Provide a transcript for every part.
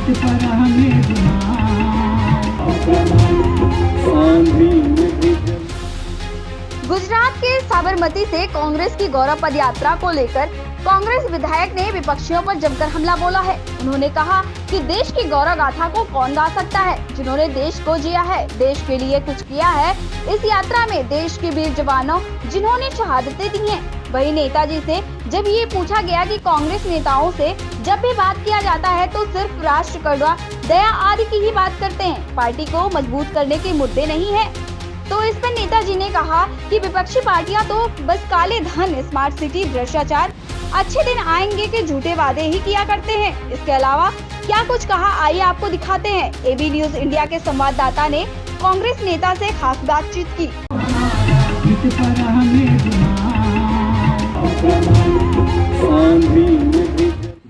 गुजरात के साबरमती से कांग्रेस की गौरव पद यात्रा को लेकर कांग्रेस विधायक ने विपक्षियों पर जमकर हमला बोला है। उन्होंने कहा कि देश की गौरव गाथा को कौन गा सकता है जिन्होंने देश को जिया है, देश के लिए कुछ किया है। इस यात्रा में देश के वीर जवानों जिन्होंने शहादतें दी हैं। वही नेताजी से जब ये पूछा गया कि कांग्रेस नेताओं से जब भी बात किया जाता है तो सिर्फ राष्ट्र, करुणा, दया आदि की ही बात करते हैं, पार्टी को मजबूत करने के मुद्दे नहीं है। तो इस पर नेताजी ने कहा कि विपक्षी पार्टियां तो बस काले धन, स्मार्ट सिटी, भ्रष्टाचार, अच्छे दिन आएंगे के झूठे वादे ही किया करते हैं। इसके अलावा क्या कुछ कहा, आइए आपको दिखाते हैं। एबी न्यूज इंडिया के संवाददाता ने कांग्रेस नेता से खास बातचीत की।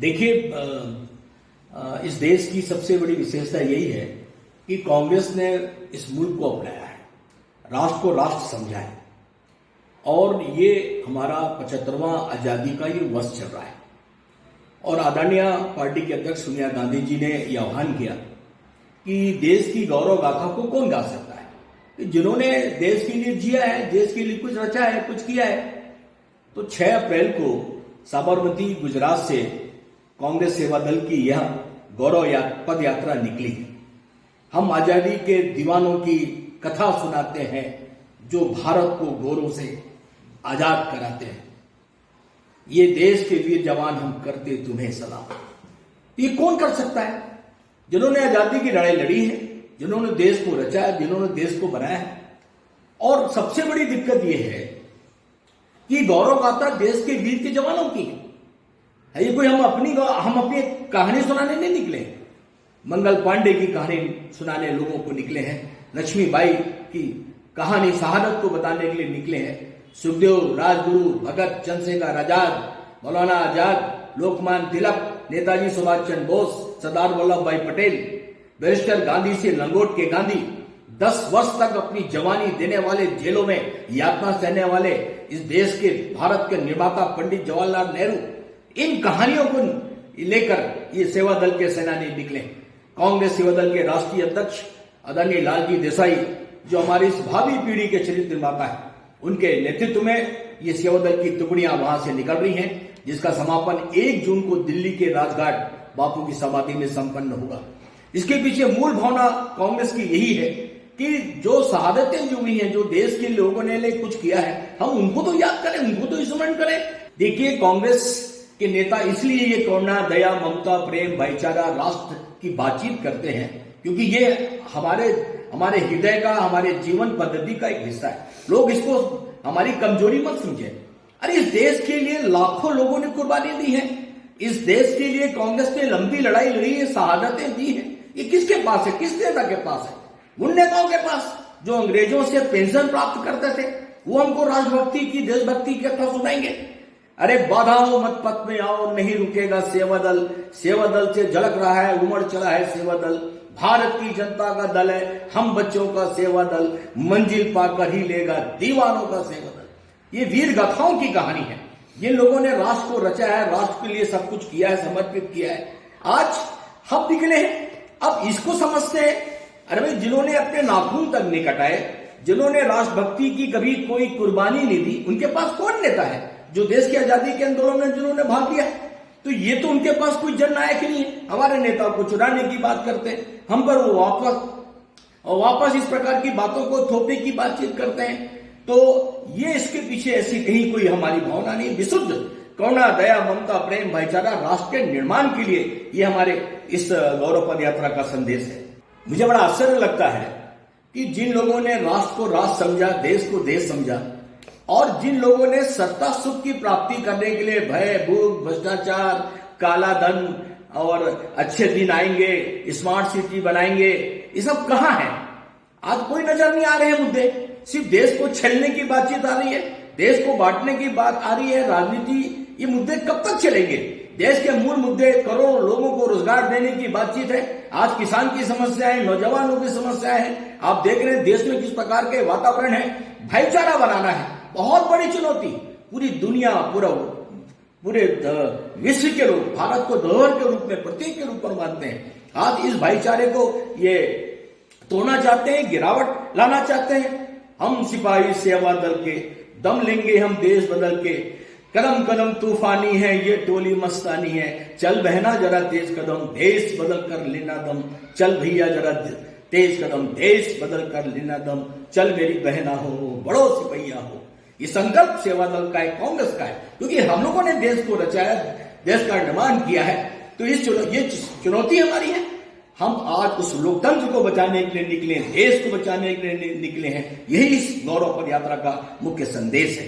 देखिए, इस देश की सबसे बड़ी विशेषता यही है कि कांग्रेस ने इस मुल्क को अपनाया है, राष्ट्र को राष्ट्र समझा है और ये हमारा 75वां आजादी का ये वर्ष चल रहा है। और आदरणीय पार्टी के अध्यक्ष सोनिया गांधी जी ने यह आह्वान किया कि देश की गौरव गाथा को कौन गा सकता है, जिन्होंने देश के लिए जिया है, देश के लिए कुछ रचा है, कुछ किया है। तो 6 अप्रैल को साबरमती गुजरात से कांग्रेस सेवा दल की यह गौरव पद यात्रा निकली। हम आजादी के दीवानों की कथा सुनाते हैं जो भारत को गौरव से आजाद कराते हैं। ये देश के वीर जवान हम करते तुम्हें सलाम। ये कौन कर सकता है जिन्होंने आजादी की लड़ाई लड़ी है, जिन्होंने देश को रचा है, जिन्होंने देश को बनाया है। और सबसे बड़ी दिक्कत यह है कि गौरव गाथा देश के वीर के जवानों की है। ये कोई हम अपनी कहानी सुनाने नहीं निकले, मंगल पांडे की कहानी सुनाने लोगों को निकले हैं, लक्ष्मीबाई की कहानी शहादत को बताने के लिए निकले हैं, सुखदेव, राजगुरु, भगत, चंद्रशेखर आजाद, मौलाना आजाद, लोकमान्य तिलक, नेताजी सुभाष चंद्र बोस, सरदार वल्लभ भाई पटेल, बैरिस्टर गांधी से लंगोट के गांधी, 10 वर्ष तक अपनी जवानी देने वाले, जेलों में यातना सहने वाले इस देश के, भारत के निर्माता पंडित जवाहरलाल नेहरू, इन कहानियों को लेकर ये सेवा दल के सेनानी निकले। कांग्रेस सेवा दल के राष्ट्रीय अध्यक्ष आदरणीय लालजी देसाई, जो हमारी इस भावी पीढ़ी के चरित्र निर्माता है, उनके नेतृत्व में ये सेवा दल की टुकड़ियां वहां से निकल रही हैं, जिसका समापन 1 जून को दिल्ली के राजघाट बापू की समाधि में संपन्न होगा। इसके पीछे मूल भावना कांग्रेस की यही है कि जो शहादतें जो हुई हैं, जो देश के लोगों ने लिए कुछ किया है, हम उनको तो याद करें, उनको तो स्मरण करें। देखिए, कांग्रेस के नेता इसलिए ये करुणा, दया, ममता, प्रेम, भाईचारा, राष्ट्र की बातचीत करते हैं क्योंकि ये हमारे हृदय का, हमारे जीवन पद्धति का एक हिस्सा है। लोग इसको हमारी कमजोरी मत समझे। अरे इस देश के लिए लाखों लोगों ने कुर्बानी दी है, इस देश के लिए कांग्रेस ने लंबी लड़ाई लड़ी है, शहादतें दी है। ये किसके पास है, किस नेता के पास है? उन नेताओं के पास जो अंग्रेजों से पेंशन प्राप्त करते थे। वो हमको राष्ट्रभक्ति की, देशभक्ति की कथा सुनाएंगे। अरे बाधाओं मत पथ में आओ, नहीं रुकेगा सेवा दल, सेवा दल से झलक रहा है, उमड़ चला है सेवा दल, भारत की जनता का दल है, हम बच्चों का सेवा दल, मंजिल पाकर ही लेगा दीवानों का सेवा दल। ये वीर गाथाओं की कहानी है। ये लोगों ने राष्ट्र को रचा है, राष्ट्र के लिए सब कुछ किया है, समर्पित किया है। आज हम निकले हैं, अब इसको समझते हैं। अरे भाई, जिन्होंने अपने नाखून तक नहीं कटाए, जिन्होंने राष्ट्रभक्ति की कभी कोई कुर्बानी नहीं दी, उनके पास कौन नेता है जो देश की आजादी के आंदोलन में जिन्होंने भाग लिया? तो ये तो उनके पास कोई जननायक नहीं है। हमारे नेता को चुराने की बात करते हैं, हम पर वो वापस इस प्रकार की बातों को थोपने की बातचीत करते हैं। तो ये इसके पीछे ऐसी कहीं कोई हमारी भावना नहीं। विशुद्ध करुणा, दया, ममता, प्रेम, भाईचारा, राष्ट्र के निर्माण के लिए ये हमारे इस गौरव पद यात्रा का संदेश है। मुझे बड़ा आश्चर्य लगता है कि जिन लोगों ने राष्ट्र को राष्ट्र समझा, देश को देश समझा, और जिन लोगों ने सत्ता सुख की प्राप्ति करने के लिए भय, भूख, भ्रष्टाचार, काला धन और अच्छे दिन आएंगे, स्मार्ट सिटी बनाएंगे, ये सब कहां है? आज कोई नजर नहीं आ रहे हैं मुद्दे। सिर्फ देश को छेलने की बातचीत आ रही है, देश को बांटने की बात आ रही है, राजनीति। ये मुद्दे कब तक चलेंगे? देश के मूल मुद्दे करोड़ों लोगों को रोजगार देने की बातचीत है। आज किसान की समस्या है, नौजवानों की समस्या है। आप देख रहे हैं देश में किस प्रकार के वातावरण है। भाईचारा बनाना है, बहुत बड़ी चुनौती। पूरी दुनिया, पूरा पूरे विश्व के लोग भारत को धरोहर के रूप में, प्रतीक के रूप में मानते हैं। आज इस भाईचारे को ये तोड़ना चाहते हैं, गिरावट लाना चाहते हैं। हम सिपाही सेवा दल के, दम लेंगे हम देश बदल के, कदम कदम तूफानी है ये टोली मस्तानी है, चल बहना जरा तेज कदम, देश बदल कर लेना दम, चल भैया जरा तेज कदम, देश बदल कर लेना दम, चल मेरी बहना हो बड़ो सिपहिया हो। ये संकल्प सेवा दल का है, कांग्रेस का है, क्योंकि हम लोगों ने देश को रचाया, देश का निर्माण किया है। तो ये चुनौती हमारी है। हम आज उस लोकतंत्र को बचाने के लिए निकले, देश को बचाने के लिए निकले हैं। यही इस गौरव पद यात्रा का मुख्य संदेश है।